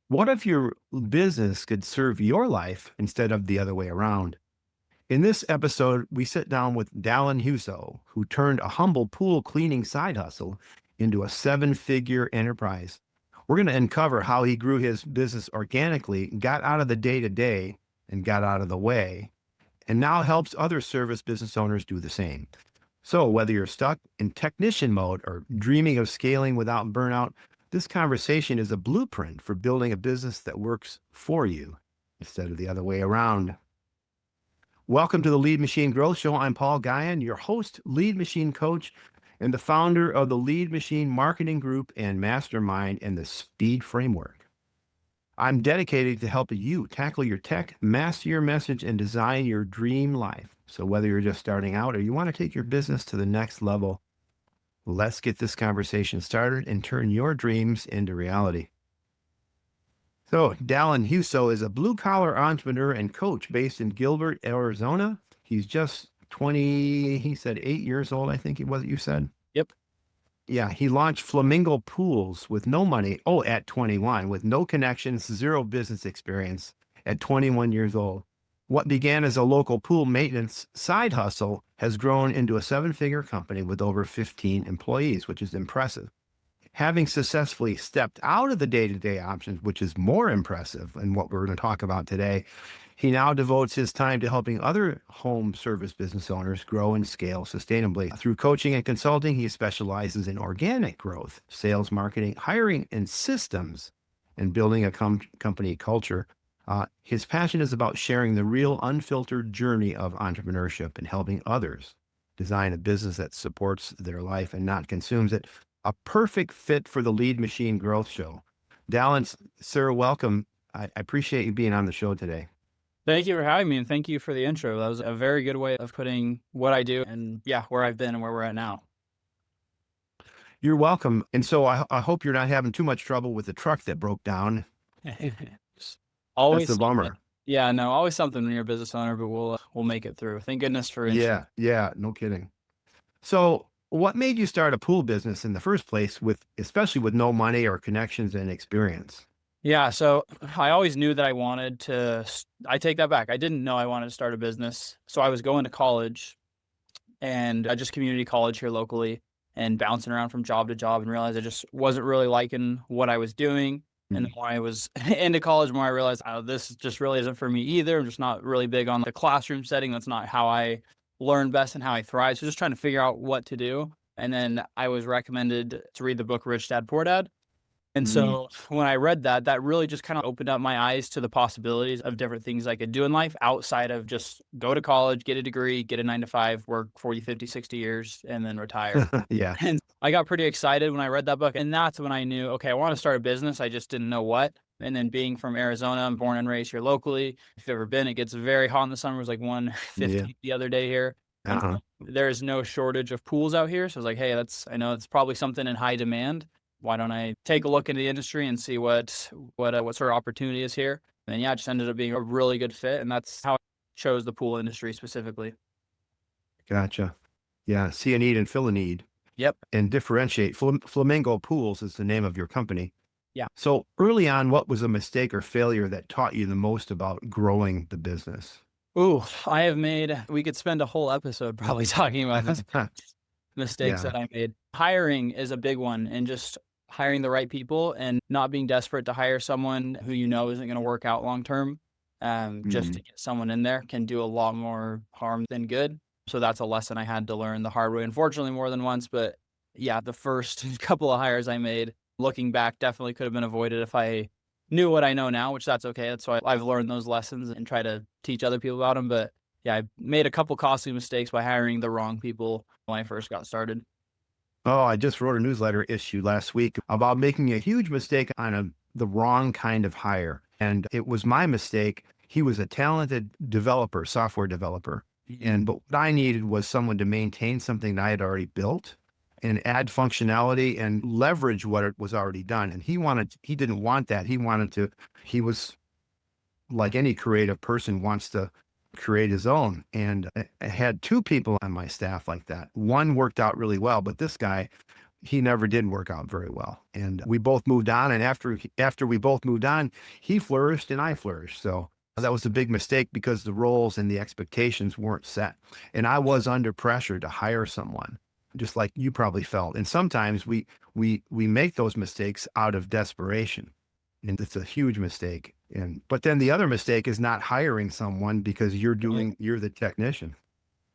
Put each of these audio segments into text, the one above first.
What if your business could serve your life instead of the other way around? In this episode, we sit down with Dallin Huso, who turned a humble pool cleaning side hustle into a seven-figure enterprise. We're going to uncover how he grew his business organically, got out of the day-to-day and got out of the way, and now helps other service business owners do the same. So, whether you're stuck in technician mode or dreaming of scaling without burnout, this conversation is a blueprint for building a business that works for you instead of the other way around. Welcome to the Lead Machine Growth Show. I'm Paul Guyan, your host, lead machine coach, and the founder of the Lead Machine Marketing Group and Mastermind and the Speed Framework. I'm dedicated to helping you tackle your tech, master your message, and design your dream life. So whether you're just starting out or you want to take your business to the next level, let's get this conversation started and turn your dreams into reality. So Dallin Huso is a blue-collar entrepreneur and coach based in Gilbert, Arizona. He's just 20, he said 8 years old, I think it was, you said? Yep. Yeah, he launched Flamingo Pools with no money. Oh, at 21, with no connections, zero business experience at 21 years old. What began as a local pool maintenance side hustle has grown into a seven-figure company with over 15 employees, which is impressive. Having successfully stepped out of the day-to-day options, which is more impressive and what we're going to talk about today, he now devotes his time to helping other home service business owners grow and scale sustainably. Through coaching and consulting, he specializes in organic growth, sales, marketing, hiring, and systems, and building a company culture. His passion is about sharing the real, unfiltered journey of entrepreneurship and helping others design a business that supports their life and not consumes it. A perfect fit for the Lead Machine Growth Show. Dallin, sir, welcome. I appreciate you being on the show today. Thank you for having me, and thank you for the intro. That was a very good way of putting what I do and where I've been and where we're at now. You're welcome. And so I hope you're not having too much trouble with the truck that broke down. That's Always the something. bummer. Yeah, no, always something when you're a business owner, but we'll make it through. Thank goodness for insurance. Yeah, no kidding. So what made you start a pool business in the first place especially with no money or connections and experience? Yeah, so I always knew that I wanted to. I take that back. I didn't know I wanted to start a business. So I was going to college, and I just community college here locally, and bouncing around from job to job, and realized I just wasn't really liking what I was doing. And the more I was into college, the more I realized, oh, this just really isn't for me either. I'm just not really big on the classroom setting. That's not how I learn best and how I thrive. So just trying to figure out what to do. And then I was recommended to read the book Rich Dad Poor Dad. And so when I read that, that really just kind of opened up my eyes to the possibilities of different things I could do in life outside of just go to college, get a degree, get a 9 to 5, work 40, 50, 60 years, and then retire. Yeah. And I got pretty excited when I read that book. And that's when I knew, okay, I want to start a business. I just didn't know what. And then being from Arizona, I'm born and raised here locally. If you've ever been, it gets very hot in the summer. It was like 150 the other day here. And Uh-huh. there is no shortage of pools out here. So I was like, hey, I know it's probably something in high demand. Why don't I take a look into the industry and see what sort of opportunity is here? And it just ended up being a really good fit. And that's how I chose the pool industry specifically. Gotcha. Yeah. See a need and fill a need. Yep. And differentiate. Flamingo Pools is the name of your company. Yeah. So early on, what was a mistake or failure that taught you the most about growing the business? Ooh, we could spend a whole episode probably talking about mistakes that I made. Hiring is a big one, and just hiring the right people and not being desperate to hire someone who you know isn't going to work out long term. Just to get someone in there can do a lot more harm than good. So that's a lesson I had to learn the hard way, unfortunately, more than once. But yeah, the first couple of hires I made, looking back, definitely could have been avoided if I knew what I know now, which that's okay. That's why I've learned those lessons and try to teach other people about them. But yeah, I made a couple costly mistakes by hiring the wrong people when I first got started. Oh, I just wrote a newsletter issue last week about making a huge mistake on the wrong kind of hire. And it was my mistake. He was a talented developer, software developer. But what I needed was someone to maintain something that I had already built and add functionality and leverage what it was already done. And he didn't want that. He was like any creative person wants to create his own. And I had two people on my staff like that. One worked out really well, but this guy, he never did work out very well. And we both moved on. And after we both moved on, he flourished and I flourished. So that was a big mistake because the roles and the expectations weren't set. And I was under pressure to hire someone, just like you probably felt. And sometimes we make those mistakes out of desperation. And it's a huge mistake. And but then the other mistake is not hiring someone because you're the technician.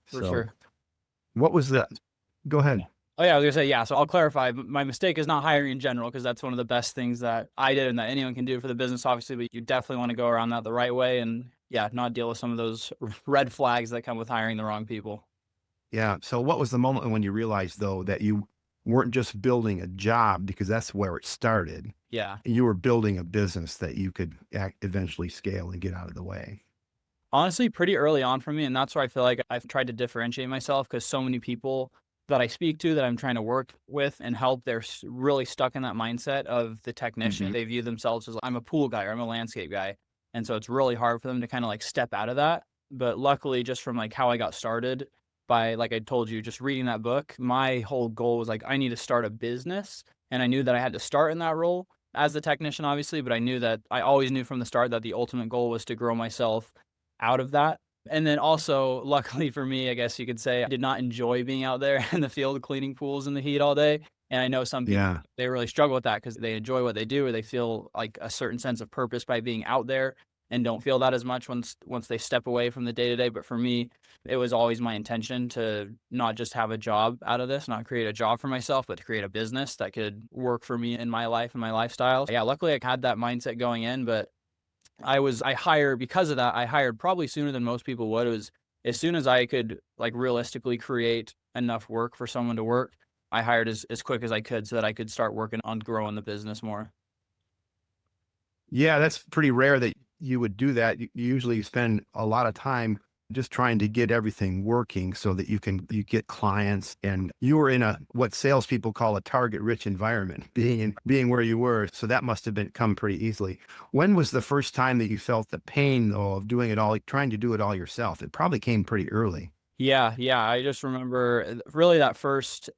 For So sure. what was the go ahead. Oh yeah, I was gonna say, yeah. So I'll clarify. My mistake is not hiring in general, because that's one of the best things that I did and that anyone can do for the business, obviously. But you definitely want to go around that the right way, and yeah, not deal with some of those red flags that come with hiring the wrong people. Yeah. So what was the moment when you realized though that you weren't just building a job because that's where it started. Yeah. You were building a business that you could eventually scale and get out of the way. Honestly, pretty early on for me, and that's where I feel like I've tried to differentiate myself, because so many people that I speak to that I'm trying to work with and help, they're really stuck in that mindset of the technician. Mhm. They view themselves as, I'm a pool guy or I'm a landscape guy. And so it's really hard for them to kind of like step out of that. But luckily, just from like how I got started by, like I told you, just reading that book, my whole goal was like, I need to start a business. And I knew that I had to start in that role as the technician, obviously, but I knew that I always knew from the start that the ultimate goal was to grow myself out of that. And then also, luckily for me, I guess you could say, I did not enjoy being out there in the field cleaning pools in the heat all day. And I know some people, Yeah. they really struggle with that because they enjoy what they do, or they feel like a certain sense of purpose by being out there, and don't feel that as much once they step away from the day to day. But for me, it was always my intention to not just have a job out of this, not create a job for myself, but to create a business that could work for me in my life and my lifestyle. Yeah, luckily I had that mindset going in, but because of that, I hired probably sooner than most people would. It was as soon as I could like realistically create enough work for someone to work, I hired as quick as I could so that I could start working on growing the business more. Yeah, that's pretty rare that you would do that. You usually spend a lot of time just trying to get everything working so that you get clients, and you were in a what salespeople call a target rich environment, being where you were. So that must have been come pretty easily. When was the first time that you felt the pain though of doing it all, trying to do it all yourself? It probably came pretty early. Yeah, yeah. I just remember really that first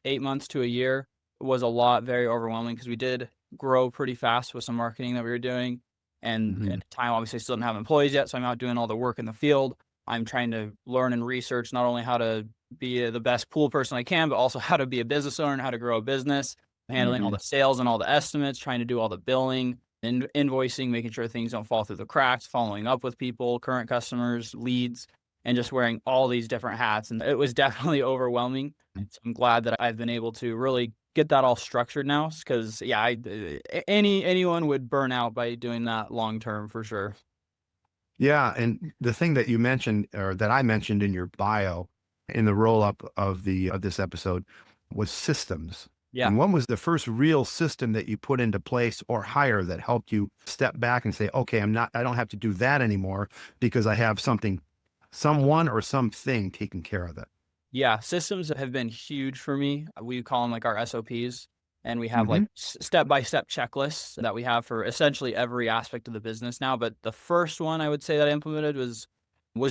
8 months to a year was a lot, very overwhelming, because we did grow pretty fast with some marketing that we were doing. And Hmm. at the time, obviously, I still didn't have employees yet. So I'm out doing all the work in the field. I'm trying to learn and research not only how to be the best pool person I can, but also how to be a business owner and how to grow a business, handling all Hmm. the sales and all the estimates, trying to do all the billing and invoicing, making sure things don't fall through the cracks, following up with people, current customers, leads, and just wearing all these different hats. And it was definitely overwhelming. So I'm glad that I've been able to really get that all structured now, because yeah, anyone would burn out by doing that long term for sure. Yeah, and the thing that you mentioned, or that I mentioned in your bio, in the roll up of this episode, was systems. Yeah. And when was the first real system that you put into place or hire that helped you step back and say, okay, I don't have to do that anymore because I have someone or something taking care of it. Yeah, systems have been huge for me. We call them like our SOPs, and we have like Hmm. step-by-step checklists that we have for essentially every aspect of the business now. But the first one I would say that I implemented was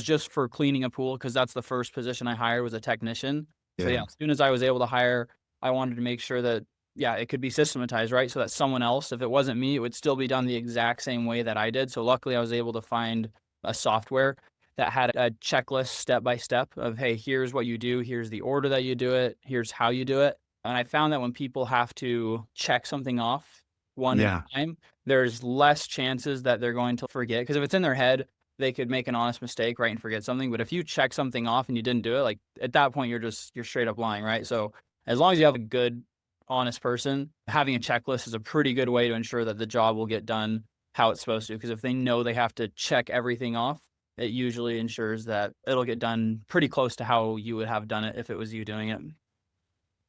just for cleaning a pool, because that's the first position I hired, was a technician. So yeah, Yeah. as soon as I was able to hire, I wanted to make sure that, yeah, it could be systematized, right? So that someone else, if it wasn't me, it would still be done the exact same way that I did. So luckily I was able to find a software that had a checklist step by step of, hey, here's what you do, here's the order that you do it, here's how you do it. And I found that when people have to check something off one at Yeah. a time, there's less chances that they're going to forget. Because if it's in their head, they could make an honest mistake, right, and forget something. But if you check something off and you didn't do it, like at that point, you're straight up lying, right? So as long as you have a good, honest person, having a checklist is a pretty good way to ensure that the job will get done how it's supposed to. Because if they know they have to check everything off, it usually ensures that it'll get done pretty close to how you would have done it if it was you doing it.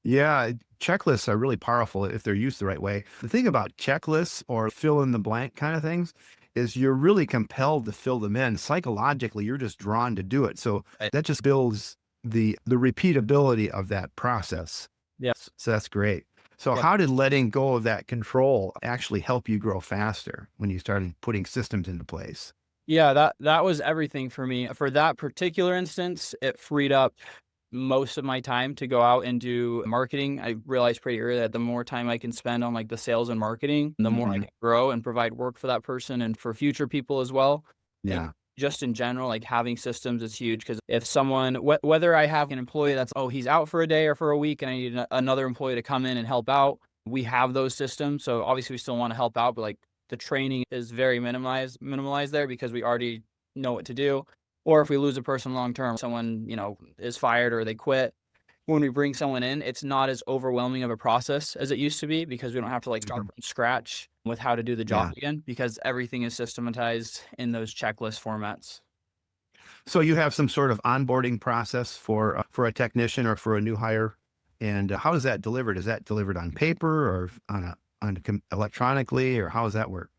Yeah, checklists are really powerful if they're used the right way. The thing about checklists or fill in the blank kind of things is you're really compelled to fill them in. Psychologically, you're just drawn to do it. So Right. that just builds the repeatability of that process. Yes. So that's great. So Yeah. how did letting go of that control actually help you grow faster when you started putting systems into place? Yeah, that was everything for me. For that particular instance, it freed up most of my time to go out and do marketing. I realized pretty early that the more time I can spend on like the sales and marketing, the more I Mhm. can grow and provide work for that person and for future people as well. And Yeah. just in general, like having systems is huge because if someone, whether I have an employee that's, oh, he's out for a day or for a week and I need another employee to come in and help out, we have those systems. So obviously we still want to help out, but like the training is very minimalized there because we already know what to do. Or if we lose a person long term, someone, is fired or they quit, when we bring someone in, it's not as overwhelming of a process as it used to be because we don't have to like start Mhm. from scratch with how to do the job Yeah. again because everything is systematized in those checklist formats. So you have some sort of onboarding process for a technician or for a new hire, and how is that delivered? Is that delivered on paper or electronically, or how does that work?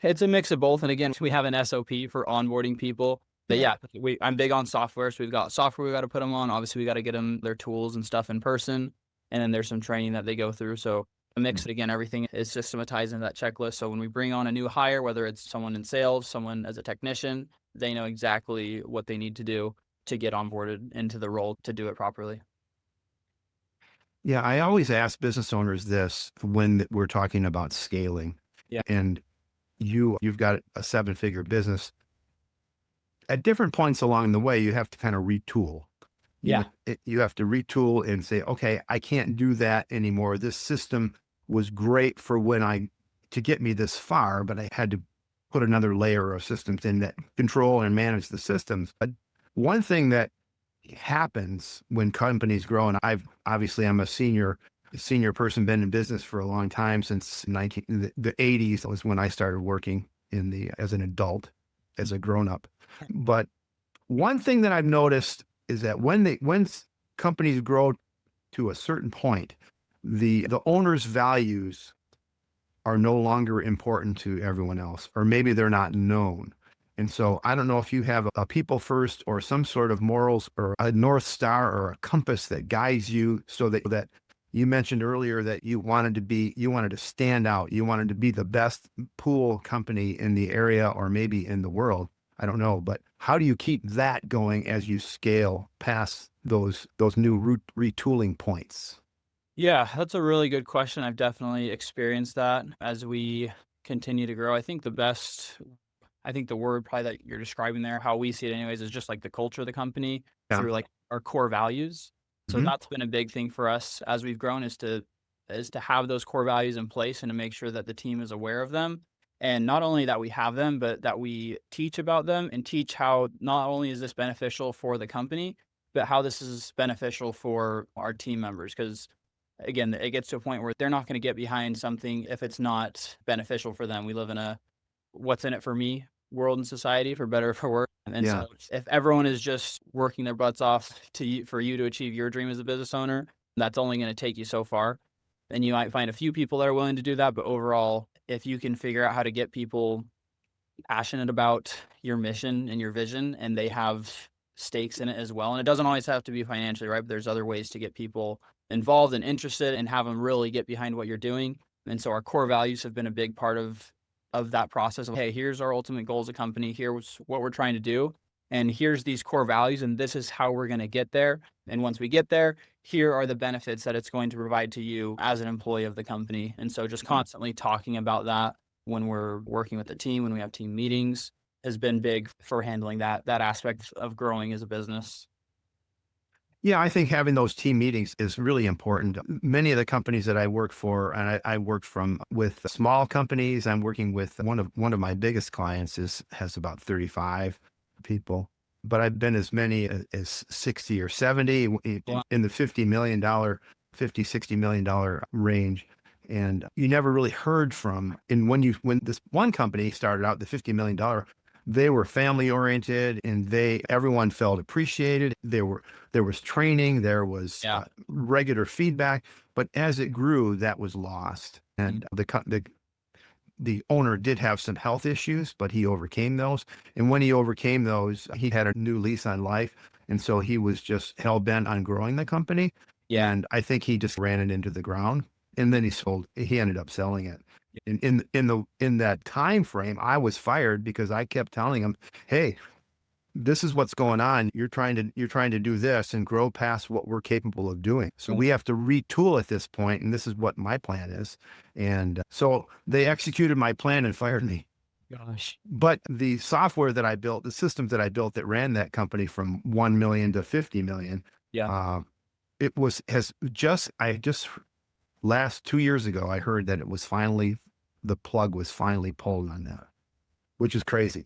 It's a mix of both. And again, we have an SOP for onboarding people. But yeah, I'm big on software. So we've got software we got to put them on. Obviously, we got to get them their tools and stuff in person. And then there's some training that they go through. So a mix, again, everything is systematized in that checklist. So when we bring on a new hire, whether it's someone in sales, someone as a technician, they know exactly what they need to do to get onboarded into the role to do it properly. Yeah, I always ask business owners this when we're talking about scaling, Yeah. and you've got a seven-figure business. At different points along the way, you have to kind of retool. Yeah. You have to retool and say, okay, I can't do that anymore. This system was great for to get me this far, but I had to put another layer of systems in that control and manage the systems. But one thing that happens when companies grow, and I'm a senior person, been in business for a long time, since the 80s was when I started working as an adult, as a grown up. But one thing that I've noticed is that when companies grow to a certain point, the owner's values are no longer important to everyone else, or maybe they're not known. And so I don't know if you have a people first or some sort of morals or a North Star or a compass that guides you, so that you mentioned earlier that you wanted to stand out. You wanted to be the best pool company in the area or maybe in the world. I don't know, but how do you keep that going as you scale past those new retooling points? Yeah, that's a really good question. I've definitely experienced that as we continue to grow. I think the word probably that you're describing there, how we see it anyways, is just like the culture of the company Yeah. through like our core values. So Mhm. that's been a big thing for us as we've grown is to have those core values in place and to make sure that the team is aware of them. And not only that we have them, but that we teach about them and teach how not only is this beneficial for the company, but how this is beneficial for our team members. Because again, it gets to a point where they're not going to get behind something if it's not beneficial for them. We live in a what's in it for me world and society, for better or for worse. And Yeah. so if everyone is just working their butts off for you to achieve your dream as a business owner, that's only going to take you so far. And you might find a few people that are willing to do that, but overall, if you can figure out how to get people passionate about your mission and your vision and they have stakes in it as well, and it doesn't always have to be financially, right? But there's other ways to get people involved and interested and have them really get behind what you're doing. And so our core values have been a big part of that process of, hey, here's our ultimate goal as a company, here's what we're trying to do, and here's these core values, and this is how we're going to get there. And once we get there, here are the benefits that it's going to provide to you as an employee of the company. And so just constantly talking about that when we're working with the team, when we have team meetings, has been big for handling that aspect of growing as a business. Yeah, I think having those team meetings is really important. Many of the companies that I work for, and I work with small companies. I'm working with one of my biggest clients has about 35 people, but I've been as many as 60 or 70 Wow. in the $50, $60 million range. And you never really heard from, and when this one company started out, the $50 million, they were family oriented, and everyone felt appreciated. There was training, there was Yeah. regular feedback, but as it grew, that was lost. Mm. And the owner did have some health issues, but he overcame those. And when he overcame those, he had a new lease on life. And so he was just hell bent on growing the company. Yeah. And I think he just ran it into the ground. And then he ended up selling it. In that time frame, I was fired because I kept telling him, hey, this is what's going on. You're trying to do this and grow past what we're capable of doing. So we have to retool at this point, and this is what my plan is. And so they executed my plan and fired me. Gosh. But the software that I built, the systems that I built that ran that company from 1 million to 50 million, Yeah. uh, it was has just I just last 2 years ago I heard that it was finally the plug was finally pulled on that, which is crazy.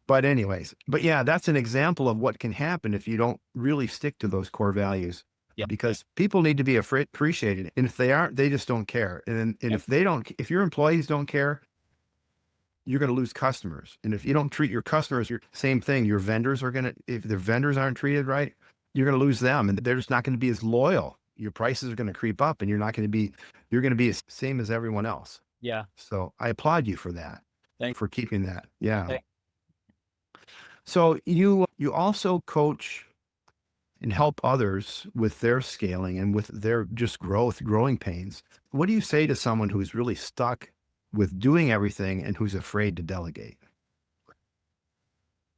But anyways, but yeah, that's an example of what can happen if you don't really stick to those core values. Yeah. Because people need to be appreciated, and if they aren't, they just don't care. And if they don't, if your employees don't care, you're going to lose customers. And if you don't treat your customers, your same thing, your vendors are going to, if the vendors aren't treated right, you're going to lose them, and they're just not going to be as loyal. Your prices are going to creep up, and you're not going to be, you're going to be the same as everyone else. Yeah. So I applaud you for that, Thank for keeping that. Yeah. Thank- So you also coach and help others with their scaling and with their just growing pains. What do you say to someone who's really stuck with doing everything and who's afraid to delegate?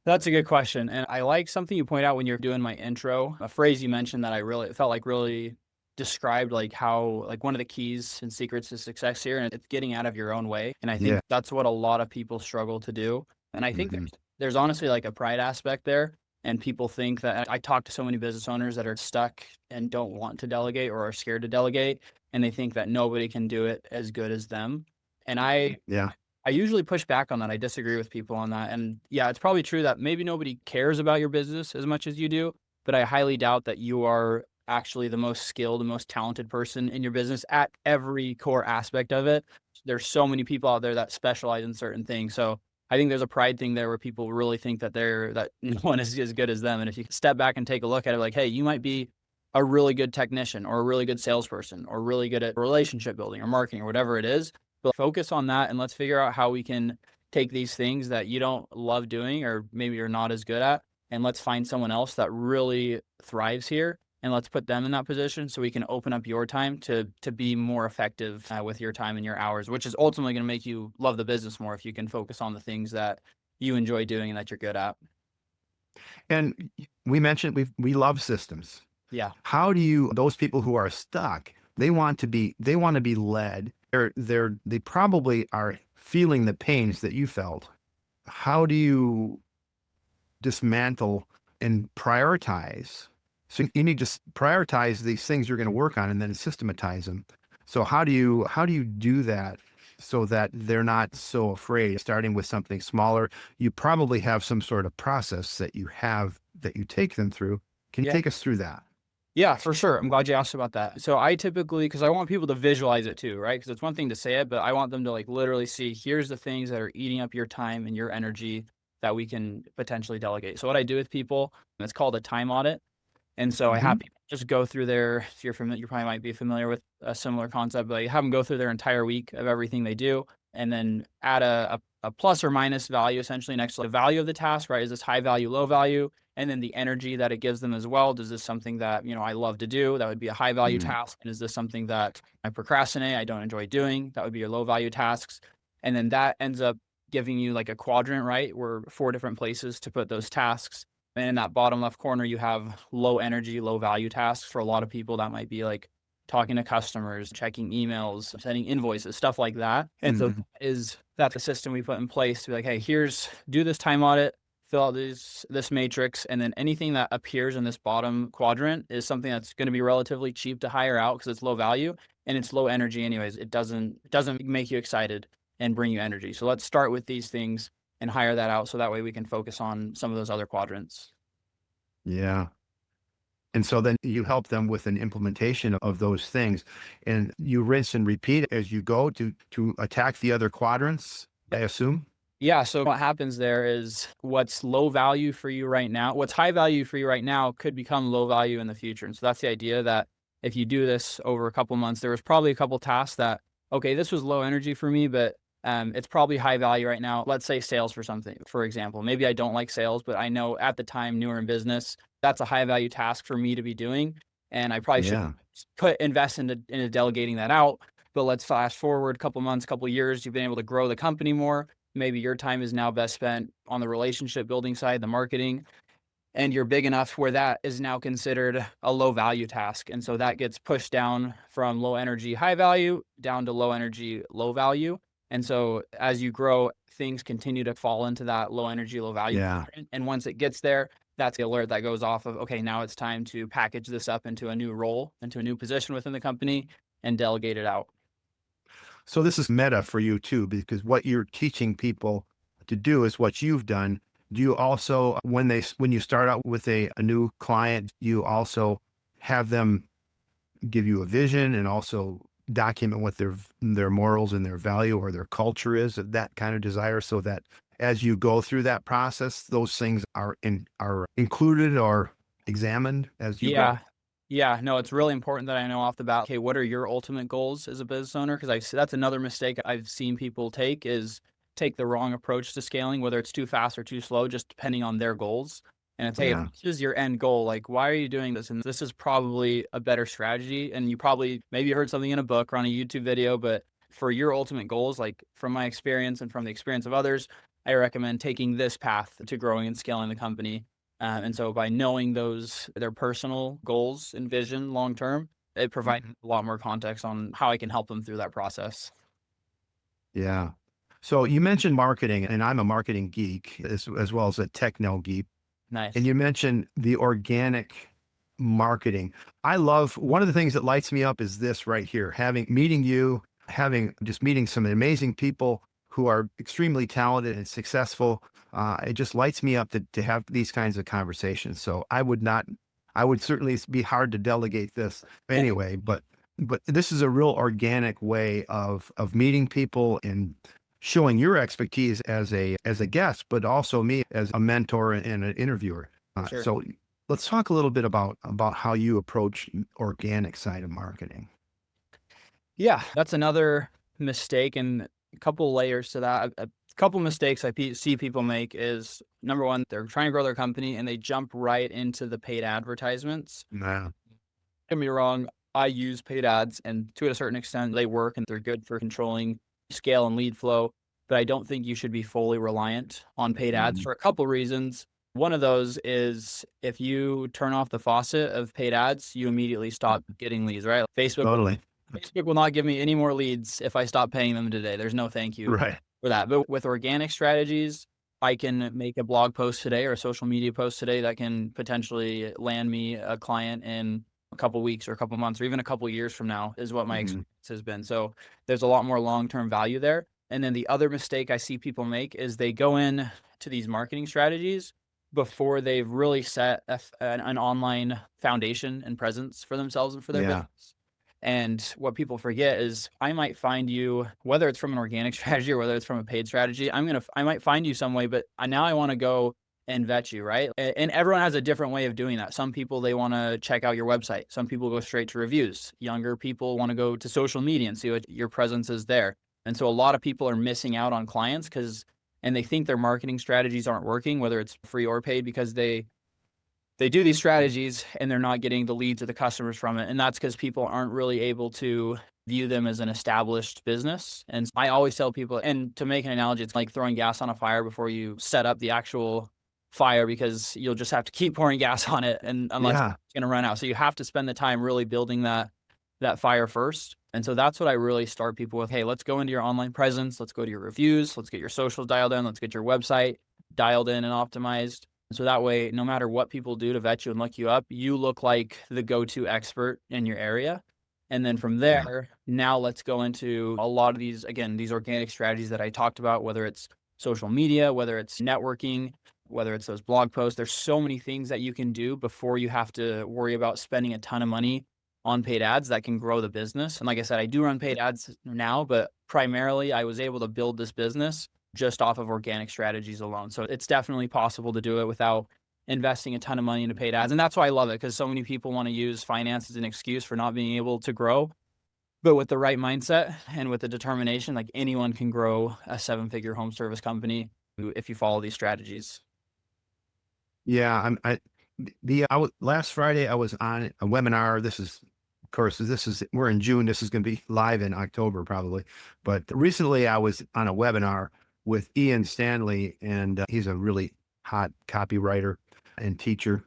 That's a good question. And I like something you point out when you're doing my intro, a phrase you mentioned that I really felt like really described like how like one of the keys and secrets to success here, and it's getting out of your own way. And I think Yeah. that's what a lot of people struggle to do. And I think Mhm. there's honestly like a pride aspect there. And people think that I talk to so many business owners that are stuck and don't want to delegate or are scared to delegate. And they think that nobody can do it as good as them. And Yeah. I usually push back on that. I disagree with people on that. And yeah, it's probably true that maybe nobody cares about your business as much as you do, but I highly doubt that you are actually the most skilled, the most talented person in your business at every core aspect of it. There's so many people out there that specialize in certain things. So I think there's a pride thing there where people really think that that no one is as good as them. And if you step back and take a look at it, like, hey, you might be a really good technician or a really good salesperson or really good at relationship building or marketing or whatever it is, but focus on that and let's figure out how we can take these things that you don't love doing or maybe you're not as good at, and let's find someone else that really thrives here and let's put them in that position so we can open up your time to be more effective with your time and your hours, which is ultimately going to make you love the business more if you can focus on the things that you enjoy doing and that you're good at. And we mentioned we love systems. Yeah. How do you, those people who are stuck, they want to be led. They probably are feeling the pains that you felt. How do you dismantle and prioritize? So you need to prioritize these things you're going to work on and then systematize them. So how do you do that so that they're not so afraid? Starting with something smaller, you probably have some sort of process that you have that you take them through. Can you Yeah. take us through that? Yeah, for sure. I'm glad you asked about that. So I typically, because I want people to visualize it too, right? Because it's one thing to say it, but I want them to like literally see, here's the things that are eating up your time and your energy that we can potentially delegate. So what I do with people, it's called a time audit. And so I Hmm. have people just go through their, if you're familiar, you probably might be familiar with a similar concept, but you have them go through their entire week of everything they do and then add a plus or minus value essentially next to the value of the task, right? Is this high value, low value? And then the energy that it gives them as well. Does this something that, I love to do? That would be a high value task. And is this something that I procrastinate? I don't enjoy doing? That would be your low value tasks. And then that ends up giving you like a quadrant, right? Where 4 different places to put those tasks. And in that bottom left corner, you have low energy, low value tasks. For a lot of people, that might be like talking to customers, checking emails, sending invoices, stuff like that. And so is that the system we put in place to be like, hey, do this time audit, fill out this matrix, and then anything that appears in this bottom quadrant is something that's going to be relatively cheap to hire out because it's low value and it's low energy anyways. It doesn't make you excited and bring you energy. So let's start with these things and hire that out so that way we can focus on some of those other quadrants. Yeah. And so then you help them with an implementation of those things, and you rinse and repeat as you go to attack the other quadrants, I assume. Yeah, so what happens there is what's low value for you right now, what's high value for you right now could become low value in the future. And so that's the idea that if you do this over a couple months, there was probably a couple tasks that, okay, this was low energy for me, but it's probably high value right now. Let's say sales for something, for example. Maybe I don't like sales, but I know at the time, newer in business, that's a high value task for me to be doing. And I probably should Yeah. invest into delegating that out. But let's fast forward a couple months, couple years, you've been able to grow the company more. Maybe your time is now best spent on the relationship building side, the marketing. and you're big enough where that is now considered a low value task. And so that gets pushed down from low energy, high value down to low energy, low value. And so as you grow, things continue to fall into that low energy, low value. Yeah. And once it gets there, that's the alert that goes off of, okay, now it's time to package this up into a new role, into a new position within the company and delegate it out. So this is meta for you too, because what you're teaching people to do is what you've done. Do you also, when you start out with a new client, you also have them give you a vision and also document what their morals and their value or their culture is, of that kind of desire, so that as you go through that process, those things are included or examined as you Yeah. go? Yeah. No, it's really important that I know off the bat, okay, what are your ultimate goals as a business owner? Because that's another mistake I've seen people take, is take the wrong approach to scaling, whether it's too fast or too slow, just depending on their goals. And it's, hey, if Yeah. this is your end goal, like, why are you doing this? And this is probably a better strategy. And you probably, maybe you heard something in a book or on a YouTube video, but for your ultimate goals, like from my experience and from the experience of others, I recommend taking this path to growing and scaling the company. And so by knowing their personal goals and vision long term, it provides Mhm. a lot more context on how I can help them through that process. Yeah. So you mentioned marketing, and I'm a marketing geek as well as a techno geek. And Nice. you mentioned the organic marketing. I love, one of the things that lights me up is this right here, meeting you, meeting some amazing people who are extremely talented and successful. It just lights me up to have these kinds of conversations. So I would certainly be hard to delegate this anyway, but this is a real organic way of meeting people and showing your expertise as a guest, but also me as a mentor and an interviewer. For sure. So let's talk a little bit about how you approach organic side of marketing. Yeah, that's another mistake, and a couple layers to that. A couple mistakes see people make is, number one, they're trying to grow their company and they jump right into the paid advertisements. Yeah. Don't get me wrong, I use paid ads, and to a certain extent, they work and they're good for controlling scale and lead flow. But I don't think you should be fully reliant on paid ads Mhm. for a couple reasons. One of those is if you turn off the faucet of paid ads, you immediately stop getting leads, right? Totally. Facebook will not give me any more leads if I stop paying them today. There's no thank you Right. for that. But with organic strategies, I can make a blog post today or a social media post today that can potentially land me a client in a couple weeks or a couple months or even a couple years from now, is what my Mhm. experience has been. So there's a lot more long-term value there. And then the other mistake I see people make is they go in to these marketing strategies before they've really set an online foundation and presence for themselves and for their Yeah. business. And what people forget is I might find you, whether it's from an organic strategy or whether it's from a paid strategy, I might find you some way, but now I want to go and vet you, right? And everyone has a different way of doing that. Some people, they want to check out your website. Some people go straight to reviews. Younger people want to go to social media and see what your presence is there. And so a lot of people are missing out on clients and they think their marketing strategies aren't working, whether it's free or paid, because they do these strategies and they're not getting the leads or the customers from it. And that's because people aren't really able to view them as an established business. And I always tell people, and to make an analogy, it's like throwing gas on a fire before you set up the actual fire, because you'll just have to keep pouring gas on it, and unless Yeah. it's going to run out. So you have to spend the time really building that fire first. And so that's what I really start people with. Hey, let's go into your online presence. Let's go to your reviews. Let's get your socials dialed in. Let's get your website dialed in and optimized. So that way, no matter what people do to vet you and look you up, you look like the go-to expert in your area. And then from Yeah. there, now let's go into a lot of these, again, these organic strategies that I talked about, whether it's social media, whether it's networking, whether it's those blog posts. There's so many things that you can do before you have to worry about spending a ton of money on paid ads that can grow the business. And like I said, I do run paid ads now, but primarily I was able to build this business just off of organic strategies alone. So it's definitely possible to do it without investing a ton of money into paid ads. And that's why I love it, because so many people want to use finance as an excuse for not being able to grow. But with the right mindset and with the determination, like, anyone can grow a 7-figure home service company if you follow these strategies. Yeah. Last Friday I was on a webinar. Of course, we're in June. This is going to be live in October probably. But recently I was on a webinar with Ian Stanley, and he's a really hot copywriter. and teacher.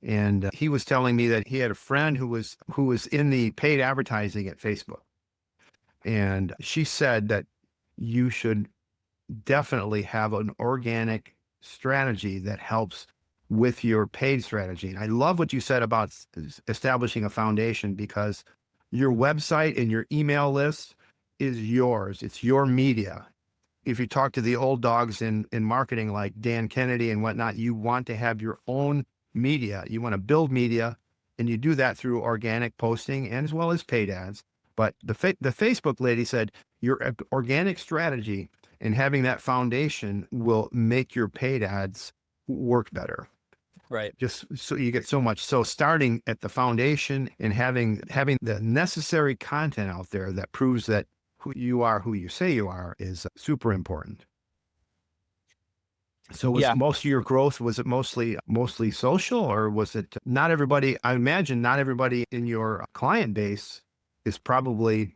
And he was telling me that he had a friend who was in the paid advertising at Facebook. And she said that you should definitely have an organic strategy that helps with your paid strategy. And I love what you said about establishing a foundation, because your website and your email list is yours. It's your media. If you talk to the old dogs in marketing like Dan Kennedy and whatnot, you want to have your own media. You want to build media, and you do that through organic posting and as well as paid ads. But the Facebook lady said your organic strategy and having that foundation will make your paid ads work better. Right. Just so you get so much. So starting at the foundation and having the necessary content out there that proves that who you are, who you say you are, is super important. So was Yeah. most of your growth, was it mostly social, or was it not everybody? I imagine not everybody in your client base is probably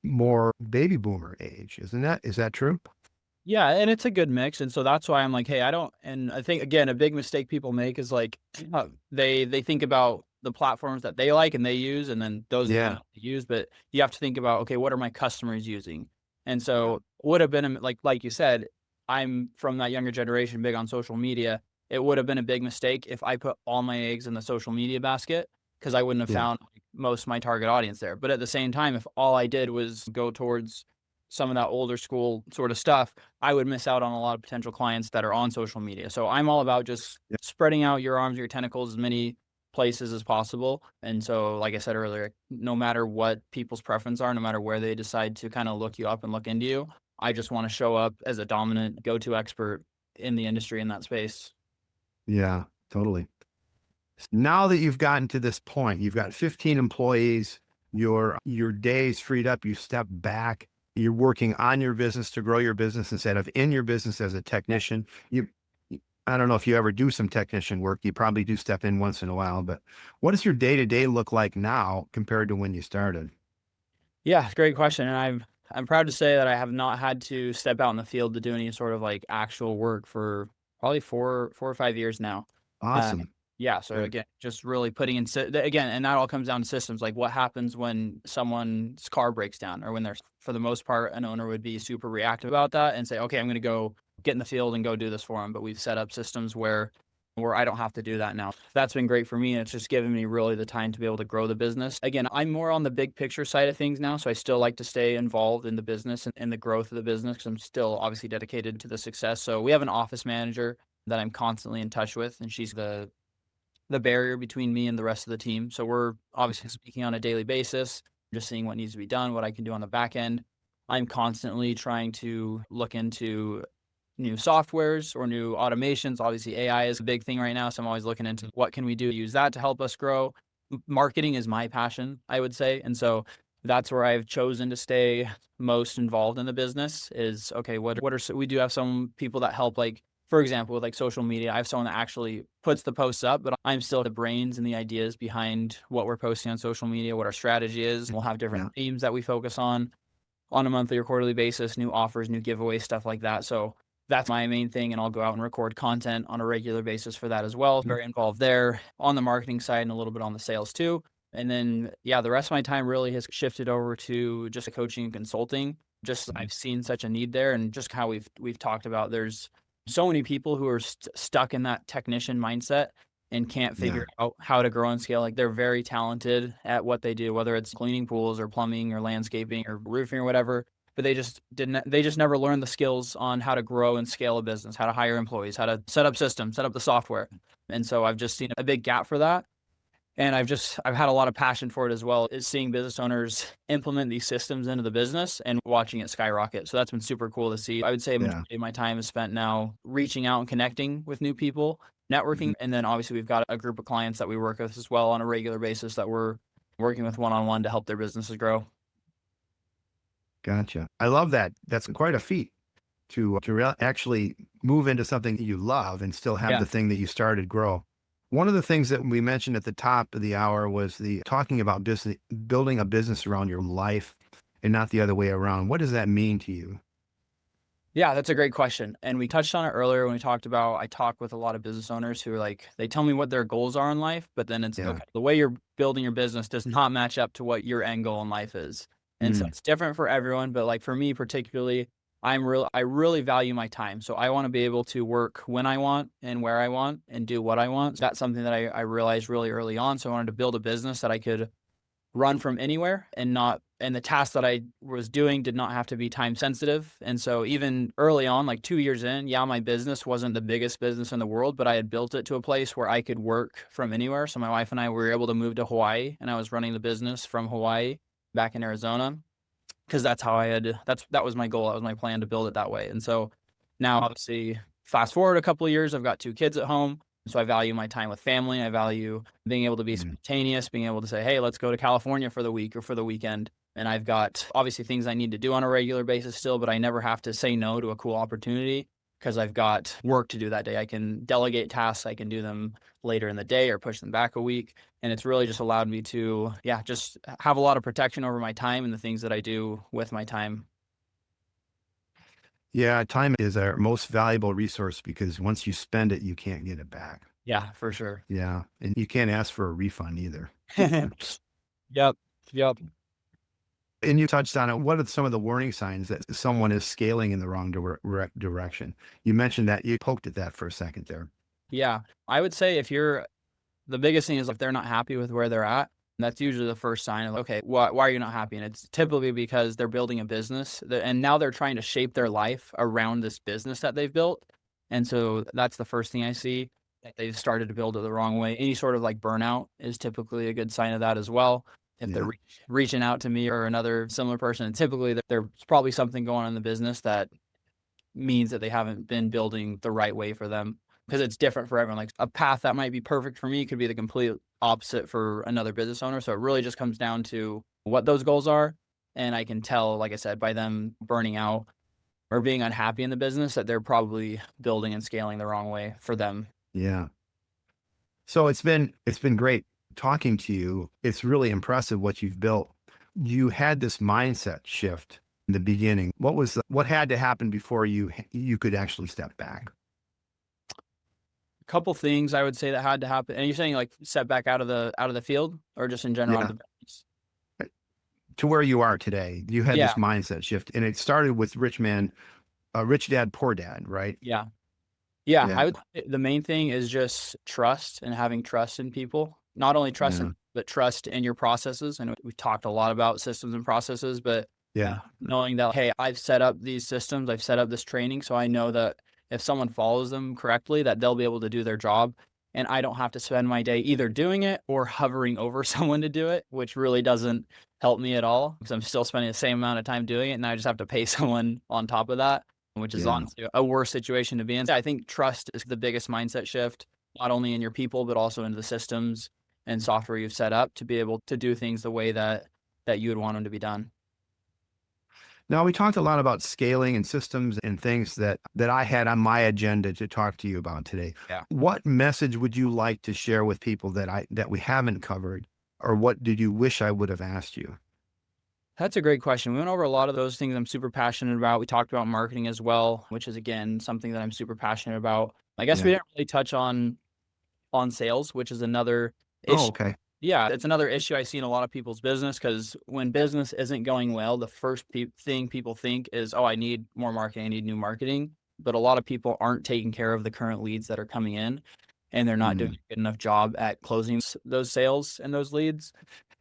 more baby boomer age, isn't that? Is that true? Yeah, and it's a good mix, and so that's why I'm like, hey, and I think again, a big mistake people make is like they think about the platforms that they like and they use, and then those are the ones Yeah. to use. But you have to think about, okay, what are my customers using? And so would have been like you said, I'm from that younger generation, big on social media. It would have been a big mistake if I put all my eggs in the social media basket, because I wouldn't have Yeah. found most of my target audience there. But at the same time, if all I did was go towards some of that older school sort of stuff, I would miss out on a lot of potential clients that are on social media. So I'm all about just Yeah. spreading out your arms, your tentacles, as many places as possible. And so, like I said earlier, no matter what people's preference are, no matter where they decide to kind of look you up and look into you, I just want to show up as a dominant go-to expert in the industry in that space. Yeah, totally. Now that you've gotten to this point, you've got 15 employees, your days freed up, you step back, you're working on your business to grow your business instead of in your business as a technician. I don't know if you ever do some technician work. You probably do step in once in a while, but what does your day-to-day look like now compared to when you started? Yeah, great question. And I'm proud to say that I have not had to step out in the field to do any sort of like actual work for probably 4 or 5 years now. Uh, Awesome. yeah. So Good. again, just really putting in again, and that all comes down to systems. Like what happens when someone's car breaks down, or when there's, for the most part, an owner would be super reactive about that and say, okay, I'm going to go get in the field and go do this for them. But we've set up systems where I don't have to do that now. That's been great for me, and it's just given me really the time to be able to grow the business. Again, I'm more on the big picture side of things now, so I still like to stay involved in the business and the growth of the business, because I'm still obviously dedicated to the success. So we have an office manager that I'm constantly in touch with, and she's the barrier between me and the rest of the team. So we're obviously speaking on a daily basis, just seeing what needs to be done, what I can do on the back end. I'm constantly trying to look into new softwares or new automations. Obviously, AI is a big thing right now, so I'm always looking into what can we do to use that to help us grow. Marketing is my passion, I would say, and so that's where I've chosen to stay most involved in the business. Is okay. We do have some people that help, like for example, with like social media. I have someone that actually puts the posts up, but I'm still the brains and the ideas behind what we're posting on social media, what our strategy is. We'll have different Yeah. themes that we focus on a monthly or quarterly basis, new offers, new giveaways, stuff like that. So that's my main thing. And I'll go out and record content on a regular basis for that as well. Very involved there on the marketing side and a little bit on the sales too. And then, yeah, the rest of my time really has shifted over to just coaching and consulting. Just I've seen such a need there, and just how we've talked about, there's so many people who are stuck in that technician mindset and can't Yeah. figure out how to grow and scale. Like they're very talented at what they do, whether it's cleaning pools or plumbing or landscaping or roofing or whatever, but they just never learned the skills on how to grow and scale a business, how to hire employees, how to set up systems, set up the software. And so I've just seen a big gap for that. And I've had a lot of passion for it as well, is seeing business owners implement these systems into the business and watching it skyrocket. So that's been super cool to see. I would say a Yeah. majority of my time is spent now reaching out and connecting with new people, networking. And then obviously we've got a group of clients that we work with as well on a regular basis that we're working with one-on-one to help their businesses grow. Gotcha. I love that. That's quite a feat to actually move into something that you love and still have Yeah. the thing that you started grow. One of the things that we mentioned at the top of the hour was the talking about business, building a business around your life and not the other way around. What does that mean to you? Yeah, that's a great question. And we touched on it earlier when we talked about I talk with a lot of business owners who are like, they tell me what their goals are in life, but then it's Yeah. okay, the way you're building your business does not match up to what your end goal in life is. And so Mm. it's different for everyone, but like for me particularly, I really value my time. So I want to be able to work when I want and where I want and do what I want. So that's something that I realized really early on. So I wanted to build a business that I could run from anywhere and the task that I was doing did not have to be time sensitive. And so even early on, like 2 years in, yeah, my business wasn't the biggest business in the world, but I had built it to a place where I could work from anywhere. So my wife and I were able to move to Hawaii, and I was running the business from Hawaii back in Arizona because that's how that was my goal. That was my plan to build it that way. And so now obviously fast forward a couple of years, I've got 2 kids at home. So I value my time with family. I value being able to be Mm. spontaneous, being able to say, "Hey, let's go to California for the week or for the weekend." And I've got obviously things I need to do on a regular basis still, but I never have to say no to a cool opportunity because I've got work to do that day. I can delegate tasks. I can do them later in the day or push them back a week. And it's really just allowed me to, yeah, just have a lot of protection over my time and the things that I do with my time. Yeah, time is our most valuable resource because once you spend it, you can't get it back. Yeah, for sure. Yeah, and you can't ask for a refund either. Yep. Yep. And you touched on it. What are some of the warning signs that someone is scaling in the wrong direction? You mentioned that you poked at that for a second there. Yeah. I would say the biggest thing is if they're not happy with where they're at, that's usually the first sign of, okay, why are you not happy? And it's typically because they're building a business and now they're trying to shape their life around this business that they've built. And so that's the first thing I see. That they've started to build it the wrong way. Any sort of like burnout is typically a good sign of that as well. If they're Yeah, reaching out to me or another similar person, and typically there's probably something going on in the business that means that they haven't been building the right way for them because it's different for everyone. Like a path that might be perfect for me could be the complete opposite for another business owner. So it really just comes down to what those goals are. And I can tell, like I said, by them burning out or being unhappy in the business that they're probably building and scaling the wrong way for them. yeah. So it's been great talking to you. It's really impressive what you've built. You had this mindset shift in the beginning. What had to happen before you could actually step back? A couple things I would say that had to happen. And you're saying like step back out of the field or just in general out Yeah, of the business? to where you are today. You had this Yeah. mindset shift, and it started with rich dad, poor dad, right? Yeah. Yeah, Yeah, I would say the main thing is just trust and having trust in people. Not only trust yeah, in but trust in your processes. I know we've talked a lot about systems and processes, but yeah, knowing that, hey, I've set up these systems, I've set up this training, so I know that if someone follows them correctly, that they'll be able to do their job. And I don't have to spend my day either doing it or hovering over someone to do it, which really doesn't help me at all because I'm still spending the same amount of time doing it. And I just have to pay someone on top of that, which is yeah. honestly a worse situation to be in. I think trust is the biggest mindset shift, not only in your people, but also into the systems and software you've set up to be able to do things the way that you would want them to be done. Now we talked a lot about scaling and systems and things that I had on my agenda to talk to you about today. Yeah. What message would you like to share with people that we haven't covered, or what did you wish I would have asked you? That's a great question. We went over a lot of those things I'm super passionate about. We talked about marketing as well, which is again something that I'm super passionate about. I guess we Yeah. didn't really touch on sales, which is another Oh, issue. okay. Yeah, it's another issue I see in a lot of people's business because when business isn't going well, the first thing people think is, "Oh, I need more marketing. I need new marketing." But a lot of people aren't taking care of the current leads that are coming in, and they're not doing Mm, a good enough job at closing those sales and those leads.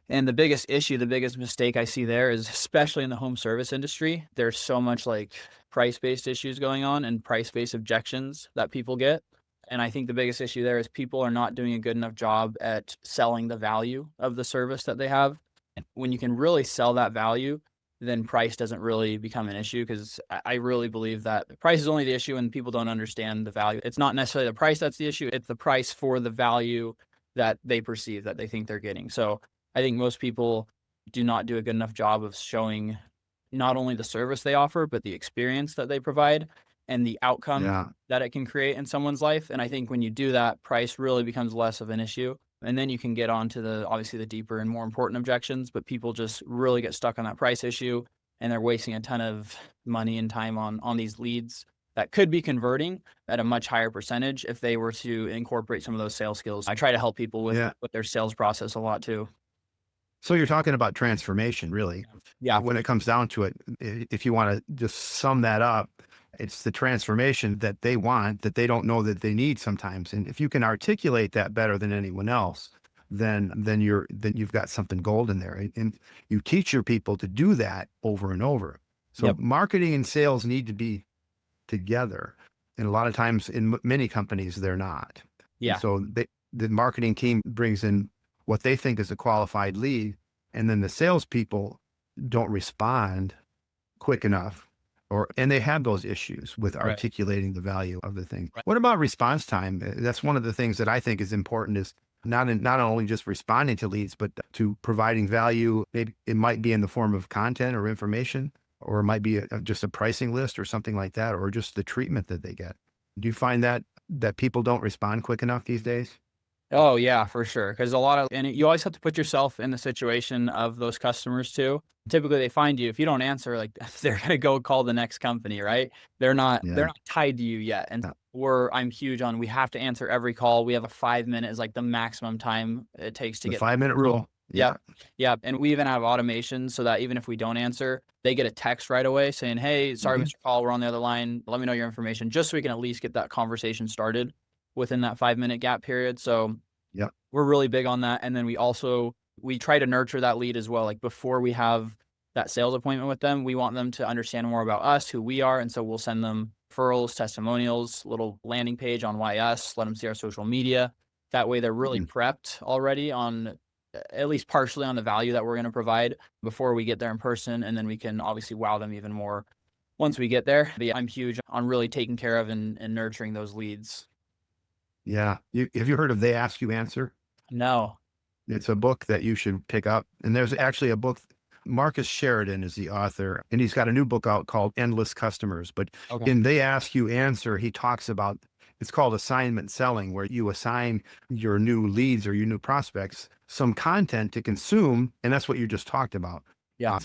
And the biggest issue, the biggest mistake I see there is especially in the home service industry, there's so much like price-based issues going on and price-based objections that people get. And I think the biggest issue there is people are not doing a good enough job at selling the value of the service that they have. And when you can really sell that value, then price doesn't really become an issue because I really believe that price is only the issue when people don't understand the value. It's not necessarily the price that's the issue, it's the price for the value that they perceive that they think they're getting. So I think most people do not do a good enough job of showing not only the service they offer, but the experience that they provide and the outcome yeah. that it can create in someone's life. And I think when you do that, price really becomes less of an issue. And then you can get on to the obviously the deeper and more important objections, but people just really get stuck on that price issue and they're wasting a ton of money and time on these leads that could be converting at a much higher percentage if they were to incorporate some of those sales skills. I try to help people with Yeah. their sales process a lot too. So you're talking about transformation, really. Yeah, When it comes down to it, if you want to just sum that up, it's the transformation that they want that they don't know that they need sometimes. And if you can articulate that better than anyone else, then you've got something golden there. And you teach your people to do that over and over. So yep, marketing and sales need to be together. And a lot of times in many companies, they're not. And yeah, so the marketing team brings in what they think is a qualified lead, and then the salespeople don't respond quick enough, and they have those issues with right, articulating the value of the thing. right. What about response time? That's one of the things that I think is important is not only just responding to leads, but to providing value. Maybe it might be in the form of content or information, or it might be just a pricing list or something like that, or just the treatment that they get. Do you find that people don't respond quick enough these days? Oh yeah, for sure. Because you always have to put yourself in the situation of those customers too. Typically, they find you if you don't answer, like they're gonna go call the next company, right? They're Yeah. not tied to you yet, and Yeah. I'm huge on we have to answer every call. We have a 5 minute is like the maximum time it takes to The get. 5-minute rule. Yeah. Yep. Yep, and we even have automation so that even if we don't answer, they get a text right away saying, "Hey, sorry, Mhm. Mr. Call, we're on the other line. Let me know your information," just so we can at least get that conversation started within that 5 minute gap period. So Yep. we're really big on that, and then we try to nurture that lead as well, like, before we have that sales appointment with them, we want them to understand more about us, who we are, and so we'll send them referrals, testimonials, little landing page on why us, let them see our social media. That way, they're really Mhm. prepped already on at least partially on the value that we're gonna provide before we get there in person, and then we can obviously wow them even more once we get there. But yeah, I'm huge on really taking care of and nurturing those leads. Yeah. Have you heard of They Ask You Answer? No. It's a book that you should pick up. And there's actually a book, Marcus Sheridan is the author, and he's got a new book out called Endless Customers. But Okay. in They Ask You Answer, he talks about it's called assignment selling, where you assign your new leads or your new prospects some content to consume. And that's what you just talked about. Yeah.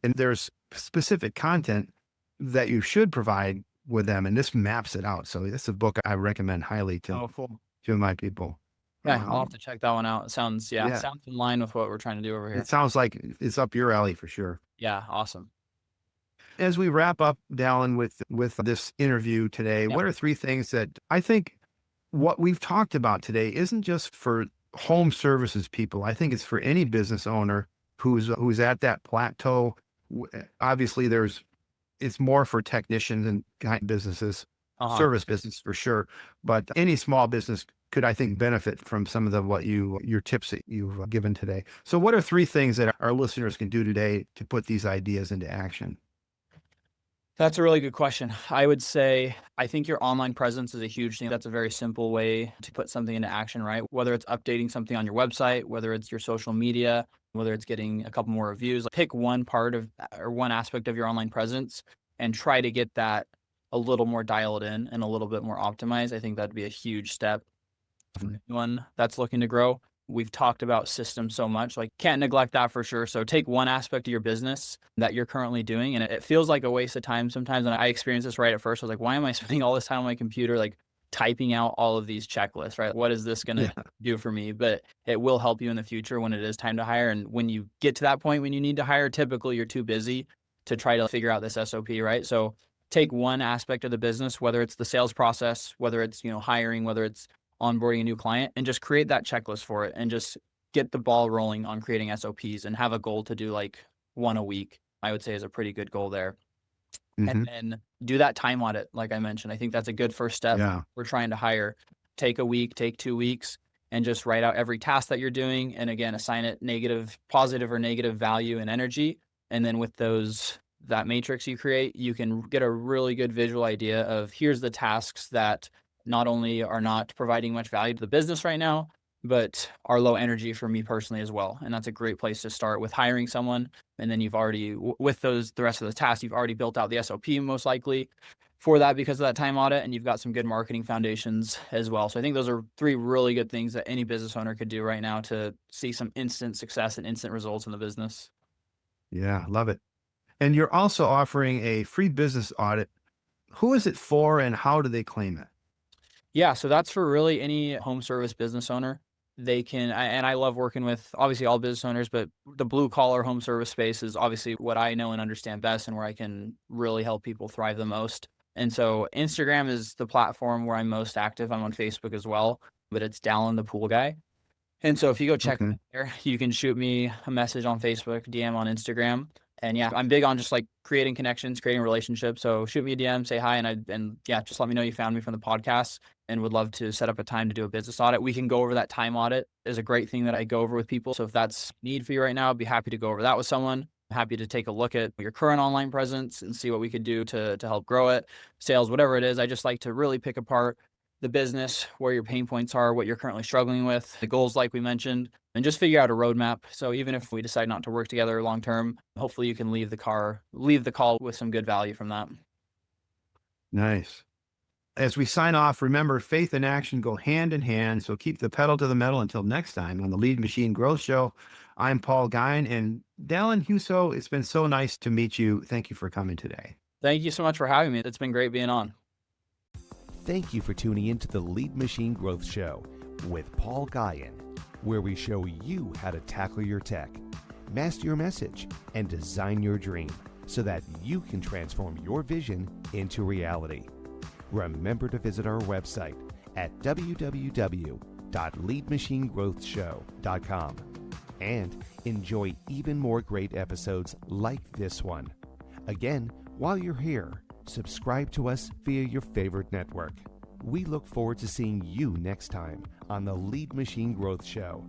And there's specific content that you should provide with them. And this maps it out. So it's a book I recommend highly Oh, cool. to my people. Yeah, I'll have Um, to check that one out. It sounds yeah, sounds in line with what we're trying to do over it here. sounds like it's up your alley for sure. Yeah, awesome. As we wrap up, Dallin, with this interview today, Yeah, what are three things that I think what we've talked about today isn't just for home services people. I think it's for any business owner who's at that plateau. Obviously, it's more for technicians and kind businesses, uh-huh. service business for sure. But any small business could, I think, benefit from some of your tips that you've given today. So, what are three things that our listeners can do today to put these ideas into action? That's a really good question. I would say I think your online presence is a huge thing. That's a very simple way to put something into action, right? Whether it's updating something on your website, whether it's your social media, whether it's getting a couple more reviews, like pick one part of or one aspect of your online presence and try to get that a little more dialed in and a little bit more optimized. I think that'd be a huge step for Mhm. anyone that's looking to grow. We've talked about systems so much, like can't neglect that for sure. So take one aspect of your business that you're currently doing, and it feels like a waste of time sometimes. And I experienced this right at first. I was like, why am I spending all this time on my computer, like typing out all of these checklists, right? What is this going to Yeah. do for me? But it will help you in the future when it is time to hire. And when you get to that point when you need to hire, typically you're too busy to try to figure out this SOP, right? So take one aspect of the business, whether it's the sales process, whether it's, hiring, whether it's onboarding a new client, and just create that checklist for it and just get the ball rolling on creating SOPs and have a goal to do like one a week, I would say is a pretty good goal there. And Hmm. then do that time audit, like I mentioned. I think that's a good first step. Yeah. We're trying to hire. Take a week, take 2 weeks, and just write out every task that you're doing. And again, assign it positive or negative value and energy. And then with that matrix you create, you can get a really good visual idea of here's the tasks that not only are not providing much value to the business right now, but are low energy for me personally as well. And that's a great place to start with hiring someone. And then you've already, with the rest of the tasks, you've already built out the SOP most likely for that because of that time audit. And you've got some good marketing foundations as well. So I think those are three really good things that any business owner could do right now to see some instant success and instant results in the business. Yeah. Love it. And you're also offering a free business audit. Who is it for and how do they claim it? Yeah, so that's for really any home service business owner. And I love working with obviously all business owners, but the blue collar home service space is obviously what I know and understand best and where I can really help people thrive the most. And so Instagram is the platform where I'm most active. I'm on Facebook as well, but it's Dallin the Pool Guy. And so if you go check me Okay. out there, you can shoot me a message on Facebook, DM on Instagram. And yeah, I'm big on just like creating connections, creating relationships. So shoot me a DM, say hi, and yeah, just let me know you found me from the podcast and would love to set up a time to do a business audit. We can go over that time audit. Is a great thing that I go over with people. So if that's need for you right now, I'd be happy to go over that with someone. I'm happy to take a look at your current online presence and see what we could do to help grow it, sales, whatever it is. I just like to really pick apart the business, where your pain points are, what you're currently struggling with, the goals like we mentioned, and just figure out a roadmap. So even if we decide not to work together long term, hopefully you can leave the call with some good value from that. Nice. As we sign off, remember faith and action go hand in hand. So keep the pedal to the metal until next time on the Lead Machine Growth Show. I'm Paul Guyon and Dallin Huso. It's been so nice to meet you. Thank you for coming today. Thank you so much for having me. It's been great being on. Thank you for tuning in to the Lead Machine Growth Show with Paul Guyon, where we show you how to tackle your tech, master your message, and design your dream so that you can transform your vision into reality. Remember to visit our website at www.leadmachinegrowthshow.com and enjoy even more great episodes like this one. Again, while you're here, subscribe to us via your favorite network. We look forward to seeing you next time on the Lead Machine Growth Show.